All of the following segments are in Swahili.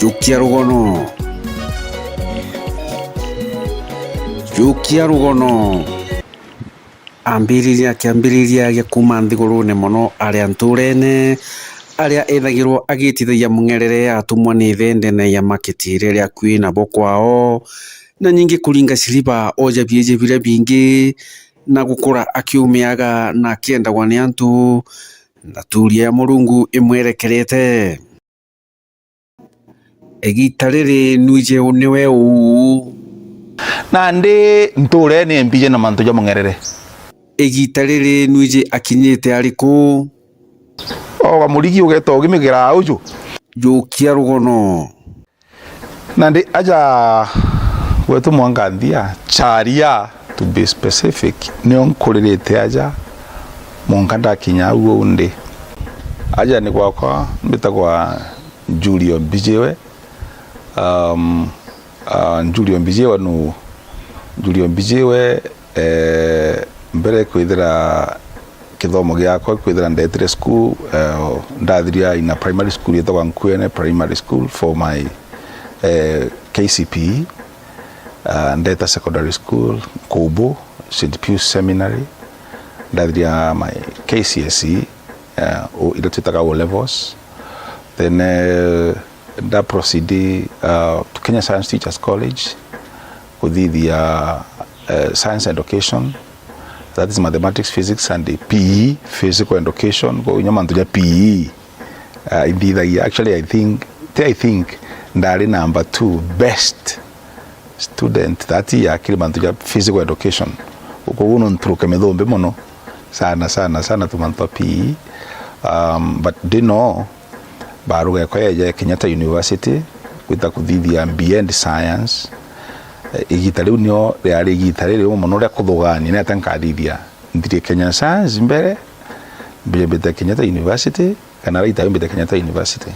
Jukia rugono ambiriria gya kuma nthigurune mono aria nturene aria ethagirwo agitithagia mungerere atumwa ni thendene ya maketire ria kwina bo kwao na nyingi kuringa siliba oja bieje bire bingi na gukura akiumiaga na akiendagwa ni antu na turia ya Murungu imwerekerete egita riri nwije uniwe u na ndi nturene mbije na mantu ja mungerere egita riri nwije akinyite ariku wa murigi ugeto ugimigira uju Jukia rugono na ndi aja wetu mwangandia charia to be specific ni onkurerete aja monganda kinya uo unde aja ni gwakwa mbitagwa Julio Mbijewe Julio Mbijewe mbere kwithira kithomo giakwa kwithira ndetire school ndathiria in a primary school yetagwa Nkwene primary school for my KCPE ndeta secondary school Kobo St. Pius Seminary ndathiria my KCSE ila twitaga O levels then nda proceed to Kenya Science Teachers College kuthithia science education, that is mathematics, physics and PE, physical education go nyamantu ja PE indithagia actually I think ndari number 2 best student that year kilimantu ja physical education uko uno ntruke methombe mono sana tumantu PE but dino baruga kwa ya Kenyatta University kwita kuthithia beyond science igita riu nio riari igita riu mono ria kuthugani na tankathithia ndire Kenya Science mbere mbete Kenyatta University kana raita mbete Kenyatta University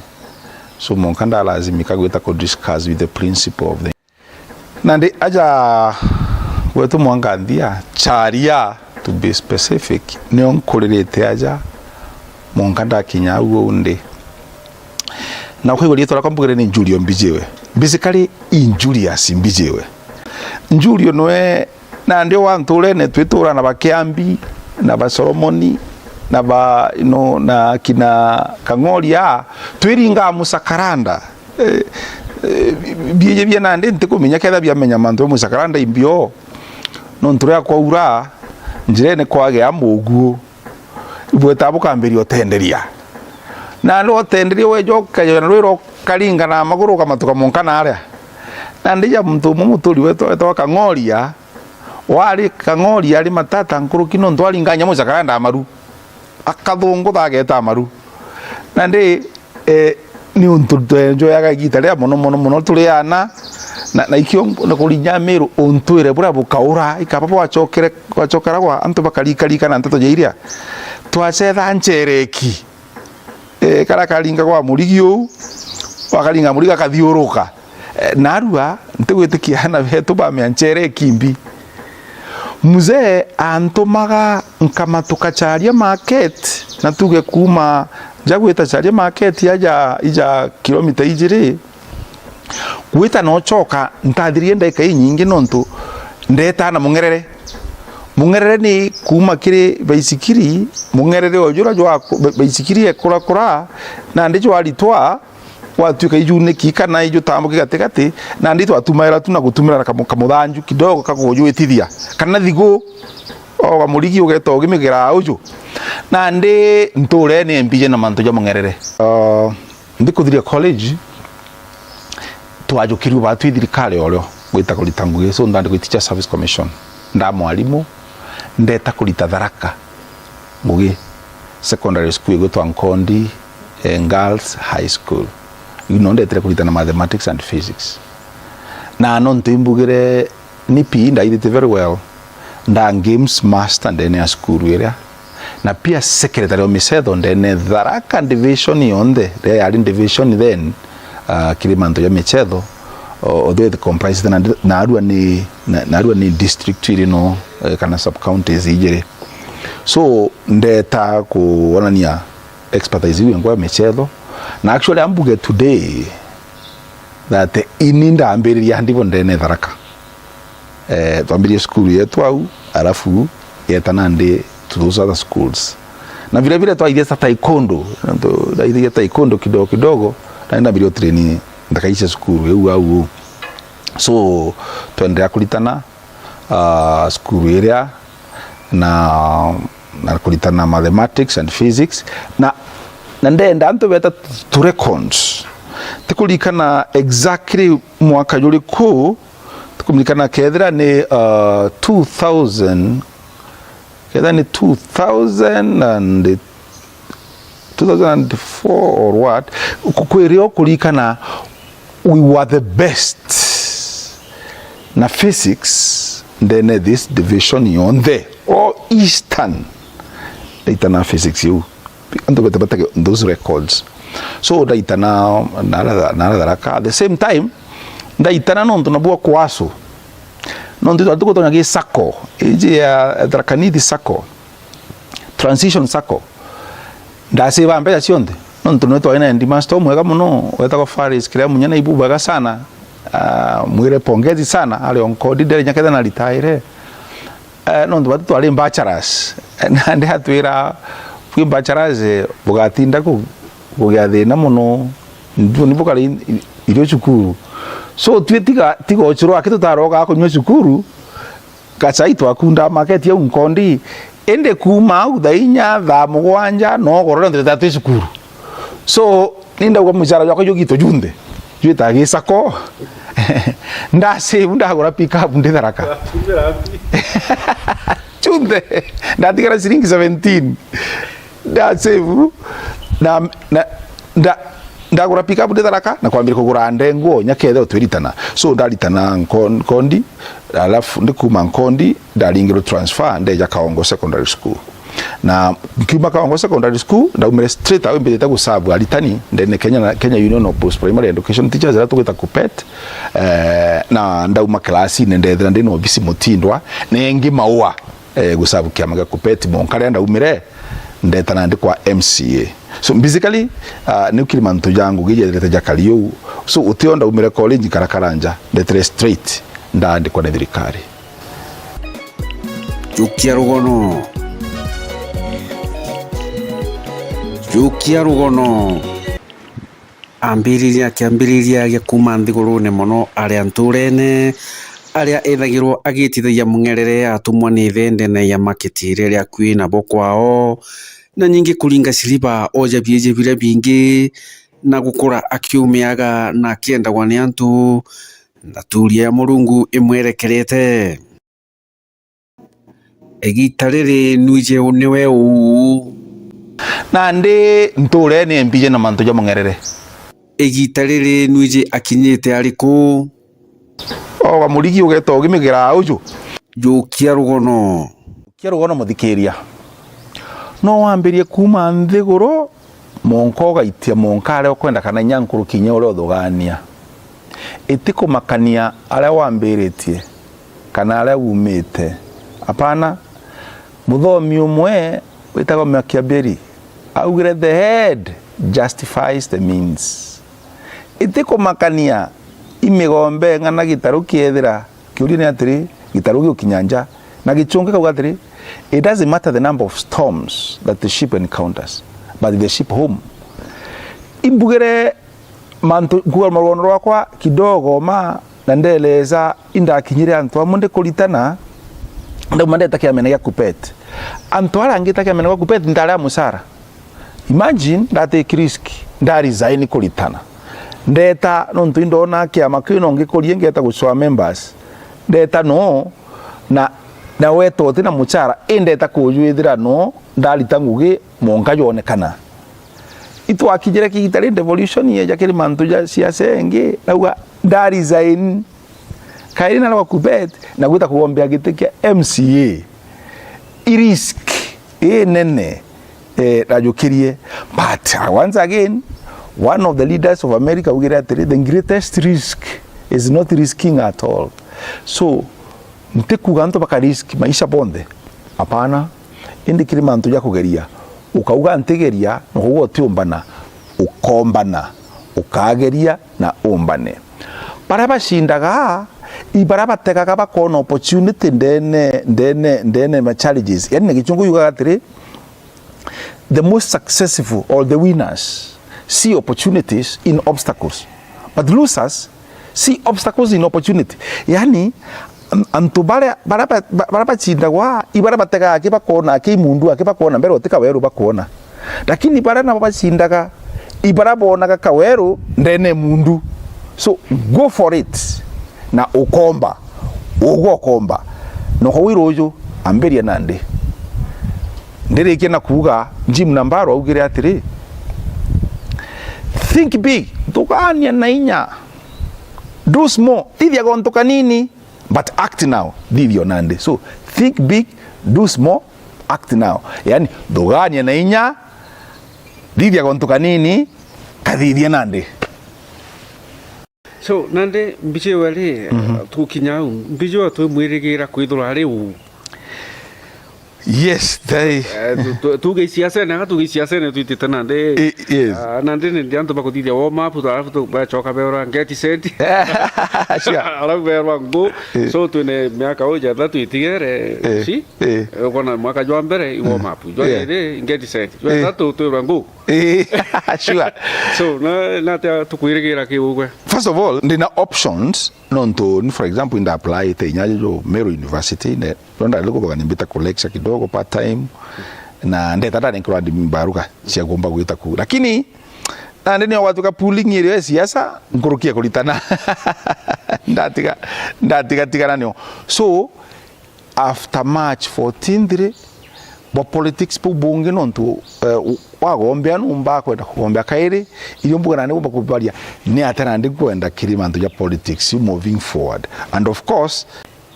so monkanda lazimika gwita ku discuss with the principal of the nandi aja wetu mwangandia charia to be specific ni onkurerete aja monkanda kinya uo unde na kwa hiyo tora kwambugere ni Julio Mbijewe basically Julius Mbijewe Julio noe na ndio wanturene twitura na bakiambi na ba Solomoni na ba na kina Kangoria twiringa musakaranda bieje bia nande ntikumenya ketha bia menya mantu musakaranda imbio no nturia kwa ura njirene kwage amuguo ibweta bukambiri otenderia na ndo tenderia wejoka yo rwiro karinga na maguru kamatuka monkana aria na ndija mtu mumuturi wetu etwa Kangoria wali Kangoria ali matata nkuru kino ntwalinganya musakaranda amaru akathungu thageta amaru na ndi ni untu enjoyaga gita ria mono turiana na ikio na kurinya miru untwire bura bukaura ikapapa wachokera kwa antu bakarika na nteto jairia twacetha nchereki kara karinga kwa murigio wakaringa muriga kathiuruka narua ntigwitikia na vetu ba mianchere kimbi muzee antumaga nkamatuka charia market na tuge kuma jagwita charia market ija kilomita ijiri gwita no choka ntathirie ndaika nyingi nontu ndeta na mungerere ni kuma kiri baisikiri mungerere ojura jwa baisikiri ekura na ndijo alitwa watuika ijune kikana ijo tambuke gategate na ndito atumaira tuna gutumira kamuthanju kidogo kagojuitithia kana thigo wa murigi ugeto gimigira uju na ndi nturene mbije na mantu ja mungerere ndikuthiria college twajukiriu batu thirikari oryo gwita kulitanguye so ndandi Teacher Service Commission nda mwalimu ndeta kulita Tharaka ngugi secondary school gwitwa Nkondi Girls High School ndetere kulita na mathematics and physics na no ntimbugire ni PE ndaithite very well nda games master ndene ya school area na pia secretary of misetho ndene Tharaka division yonde there yari division then kilimanto ya misetho although it comprises na arua ni district irino kana sub counties ijere so ndeta kuonania expertise ngwa misetho na actually ambuge today that ini ndambiriria ndipo ndene Tharaka twambirie skulu yetu au alafu yetana ndi to those other schools na vile vile twaithia taekwondo ndaithia taekwondo kidogo naenda bilio training ndakaisha skulu au so tuendelea kulitana skulu area na kulitana mathematics and physics na ndenda anto beta to records tikulikana exactly mwaka yuli ku tikulikana kethira ni 2000 kethira ni 2004 or what kukwirio kulikana we were the best na physics then this division on the or eastern daitana physics you ando beta those records so daitana nara Tharaka at the same time daitana no tunabua kwaso no ndito atuko tonagi sako ije ya Tharakanidi sako transition sako ndase bambe cionde no ntuneto aina ndi master mwega muno wetako Faris kira munyana ibubaga sana mwire pongezi sana ale onkodi dere nyakeda na retire no ndo batu ale bachelors nande hatwira fui bachelors bugatinda kugathina muno ndu kali irio cukuru so twetiga tigo ochiro akitu taroga kunywa cukuru kacaitwa akunda market ya unkondi ende kuma udainya tha mugwanja no gorora ndete tatu cukuru so ninda kwa mucara yako yugito junde juita gisako ndase undagora pick up ndi Tharaka junde ndatigara siringi 17 ndase na ndagura pick up ndi Tharaka na kwambira kugura ndengo nyakethe twiritana so ndaritana nkondi alafu ndikuma nkondi ndaringiro transfer ndeja Kaongo Secondary School na kiuma Kaongo Secondary School ndaumire straight away mbete gusabu alitani ndene Kenya Union of Post Primary Education Teachers era tugita Kupet na ndauma class ndethera ndino obisi mutindwa nengi maua gusabu kiamaga Kupet monkare ndaumire ndetana ndi kwa MCA so basically nukiri mantu jangu gije ndete jakaliyo so utionda umire college Karakaranja ndetere straight ndandi kwa thirikari Jukia rugono ambiriria gya kuma nthigurune muno aria nturene aria ethagirwo agitithagia mungerere atumwa ni thende ya market ria kwina bokwao na nyingi kuringa siliba oja bieje bire bingi na gukura akiumiaga na kiendagwa ni antu na turia ya Murungu imwerekerete egitariri nwije uniwe u na ndi nturene mbije na mantu ja mungerere egitariri nwije akinyete ariku wa murigi ugeto gimigira uju Jukia rugono muthikiria no wambirie kuma nthiguro monkoga itia monkare okwenda kana nyankuru kinya ore othugania itiko makania ala wambiritie kana ala umite apana muthomi umwe witago Machiavelli augire the head justifies the means itiko makania imigombe ngana gitaru kiethira kiuri ni atiri gitaru gikinyanja na gichunge kauga atiri it doesn't matter the number of storms that the ship encounters but the ship home imbugere mantu kuwa marono rwakwa kidogo ma na ndeleza inda kinyire antu amunde kulitana nda mande takiamena ya Kupet antu ala ngita kiamena ya Kupet ndala musara imagine that a risk nda resign kulitana ndeta no ntu indona kiama kino ngikolie ngeta guswa members ndeta no na weto tina muchara indeta kujwithira no ndalita ngugi monka yonekana itu akijere kigitari devolution ye jakeri mantu ja siasenge nauga nda resign kairina na Kupet na gwita kugombea gitike MCA irisk nene rajukirie but once again one of the leaders of America ugira the greatest risk is not risking at all so mtikuga nto baka risk maisha bonde apana indi kirima nto yakugeria ukauga ntegeria no gwo tiombana ukombana ukageria na umbane bara bashindaga ibara bategaga bakona opportunity ndene ma challenges yani gichungu yuga atiri the most successful or the winners see opportunities in obstacles but losers see obstacles in opportunity yani antu bara bachindagwa ibara bategaga kibakona kimundu akibakona mbere otika weru bakona lakini bara na bachindaga ibara bonaga kaweru ndene mundu so go for it na ukomba ugokomba no khowiro ujo amberia nande ndereke na kuga Jim Nambaro augire atiri think big tukania na inya do small thithia gontoka nini but act now thithio nande so think big do small act now yani dogania na inya thithia gontoka nini kathithia nande. So nande mbiche wale tukinyau mbiche watu mwirigira kwithura riu. Yes, they tuge siasa na tuitita nande yes nande ndi antu bakuthithia wo mapu alafu tu bachoka beora ngeti senti alafu beora ngo so tune miaka oja thatu itigere si kona mwaka jwa mbere wo mapu jwa ire ngeti senti jwa thatu tu ngo sure so na ta tukuirigira kiugwe. First of all ndina options nonto for example in the apply te nyajo Meru University ne ronda loko bakanimbita collects kidogo part time na ndeta tata nikwa ndimbaruka cia gomba gwita ku lakini na ndini watu ka pooling ile siasa ngurukia kulitana ndatiga tigana nio so after March 14 bo politics po bunge nonto wagombea numba kwenda kugombea kairi iyo mbuga nane gomba kubaria ni atana ndi kwenda kirimanto ya politics moving forward and of course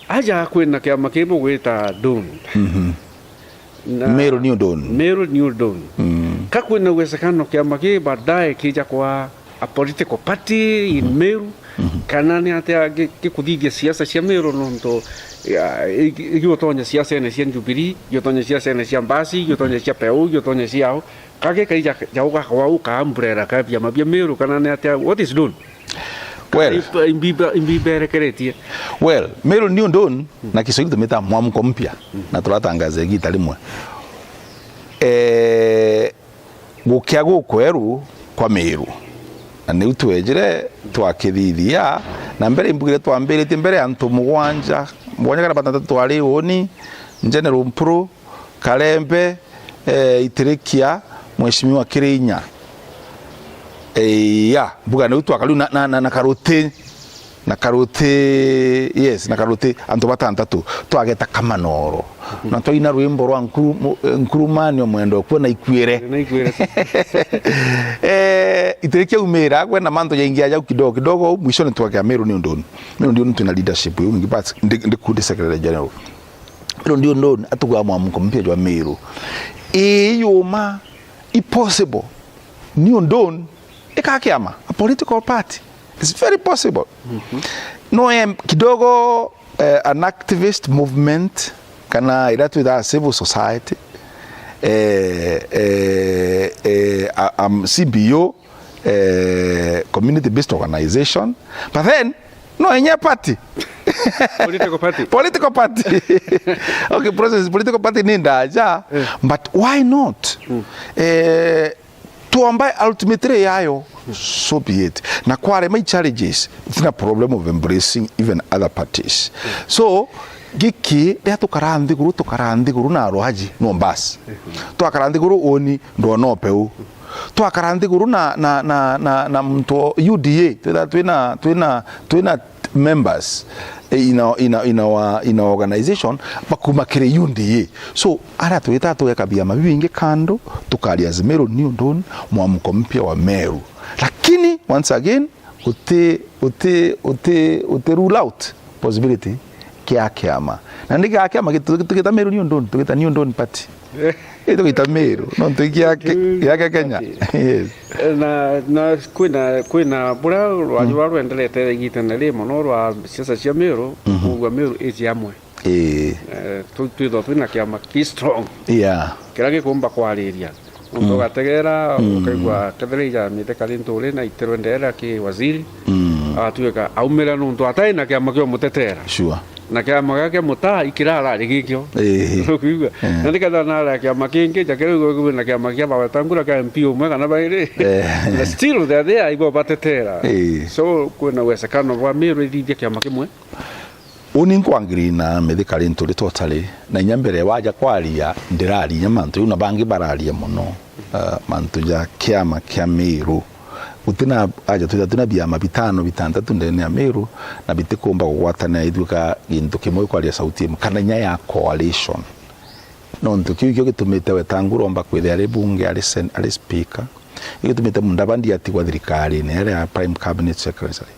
aja kwenda kiama kibo gwita DUN Meru New Dawn kakwina uwezekano kiama ki baadaye kija kwa a political party in Meru kana ni atia kikuthithia siasa cia Meru nonto igiotonya siasa ene cia Jubilee igiotonya siasa ene cia Mbasi igiotonya cia PEU igiotonya ciao kage kaija jauga kwa uka umbrella ka vyama vya Meru kana ni atia what is DUN well Meru New Dawn na Kiswahili tumeta mwamko mpya na turatangaza gita limwe gukia gukweru kwa Meru na ni utwejire twakithithia na mbere imbugire twambirite mbere antu mugwanja kana batatu twari oni General Mpuru Kalembe Iterekia Mheshimiwa Kirinya ya buga ne twakalu na karote yes na karote antu batantatu twageta kamanoro na twaina rwimbo rwa nkurumani omwendo kwona ikwire Iterekia umera kwena manto yaingia jau kidogo mwisho ni twakya Meru New Dawn tuna leadership yo ngi but ndi secretary general Meru New Dawn atugwa mwamko mpya jwa Meru yoma impossible New Dawn ikakiama a political party it's very possible no kidogo an activist movement kana iratu da civil society CBO community based organization but then no any party political party okay process political party nindaja but why not tuambaye ultimately yayo so be it na kware my challenges it's a problem of embracing even other parties so giki ya tukarandi guru na rohaji no mbasi tukarandi guru oni ndo no peu tukarandi guru na mto UDA tuina members in our organization bakumakire UDA so ara tuita tuweka mabingi kando tukalia Meru New Dawn mwamko mpya wa Meru lakini once again uti rule out possibility kiama na ndika kiama kita Meru New Dawn tukita New Dawn party ito kita Meru no tukia yake Kenya yes na kwina bura rwa endelete gitana le monoro a siasa cia Meru wa Meru eziamwe tu twina kiama ki strong yeah kirage kumba kwariria ndo gategera ukaigwa kathirija mite kalintule na iterwendera ki waziri atuika aumira nuntu atai na kiama kio mutetera sure na kiama gake muta ikirara rigikio kuigua na ndikatha na ara kiama kingi jakero na kiama kia Wetangula ka MP umwe kana baire na still they are there ibo batetera so kuna uwezekano wa Meru ithithia kiama kimwe uni nkwangiri na methikari nturi totally na nyambere waja kwaria ndiraria mantu una bangi bararia muno mantu ja kiama kia Meru utina aja tuna biama bitano bitandatu ndene ya Meru na bitikumba kugwatana ithuka gintu kimwe kwaria sauti imwe kana nya ya coalition nontu kiu gitumite Wetangula omba kwithia ari bunge ari speaker gitumite Mudavadi atigwa thirikari ne ari prime cabinet secretary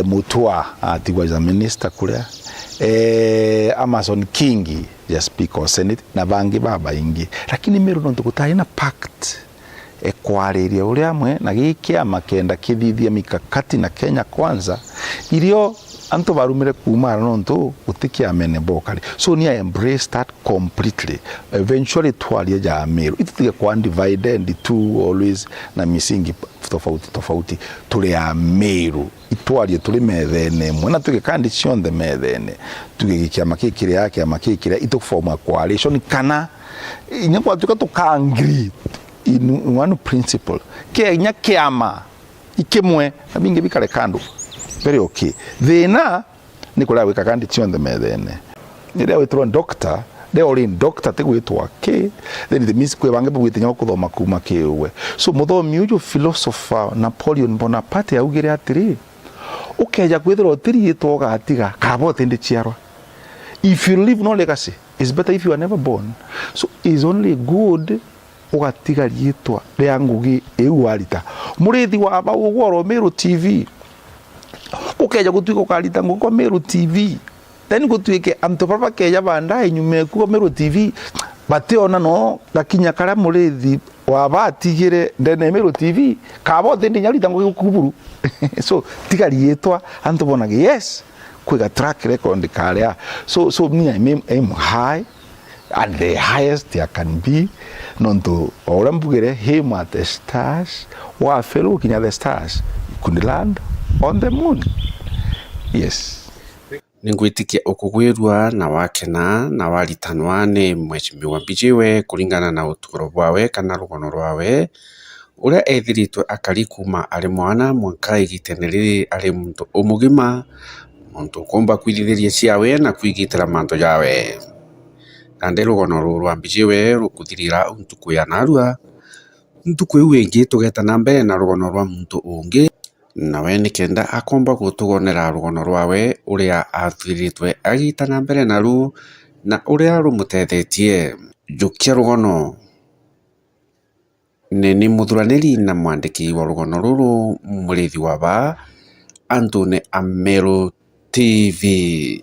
Mutua atigwa as a minister kuria Amason Kingi ya speaker of Senate na bangi baba ingi lakini Meru nontu gutaina pact ekwariria uria amwe na gikiama kenda kithithia mikakati na Kenya Kwanza irio anto barumire kumara nontu gutikia mene bokali so ni I embrace that completely eventually twalia ja Meru ititige kwa divide and two always na misingi tofauti tuli ya Meru itwalie tuli methene mwana tuge condition the methene tuge gikiama kikire yake amakikire ituforma coalition kana inyakwa tukangri in one principle Kenya kiama ikimwe na bingi bikare kando very okay thina ni kula wika kandi tionde methene ni leo itwa doctor they all in doctor te gwitwa ke then the miss kwe bange bwite nyako kuthoma kuma kiwe so muthomi uju philosopher Napoleon Bonaparte augire atiri ukeja kwithira otiri itoga atiga kabote ndi chiarwa if you leave no legacy it's better if you are never born so is only good ugatiga rietwa ria ngugi eu arita murithi wa bagugoro Meru TV ukeja gutuika ukarita nguko Meru TV then gutuike anto papa keja banda inyume ku Meru TV bateona no gakinya kara murithi wa batigire ndene Meru TV kabo ndi nyarita ngugi kuburu so tiga rietwa anto bonage yes kwiga track record karia so me aim high and the highest there can be nonto ora mbugire him at the stars wa fellow kinya the stars could land on the moon yes ningwitikia ukugwirwa na wakena na waritanwa ni Mheshimiwa Mbijiwe kuringana na uturo bwawe kana rugono rwawe uria ethiritwe akari kuma ari mwana mwaka igiteneri ari muntu umugima muntu komba kwithiriria ciawe na kwigitira manto yawe kandi rugono rwa Mbijiwe rukuthirira untuku ya narua ntuku iu ingi tugeta na mbere na rugono rwa muntu ungi nawe ni kenda akomba gutugonera rugono rwawe uria athiritwe agita na mbere naru na uria rumutethetie jukia rugono ni muthuraniri na mwandiki wa rugono ruru murithi wa ba Anthony Ameru TV.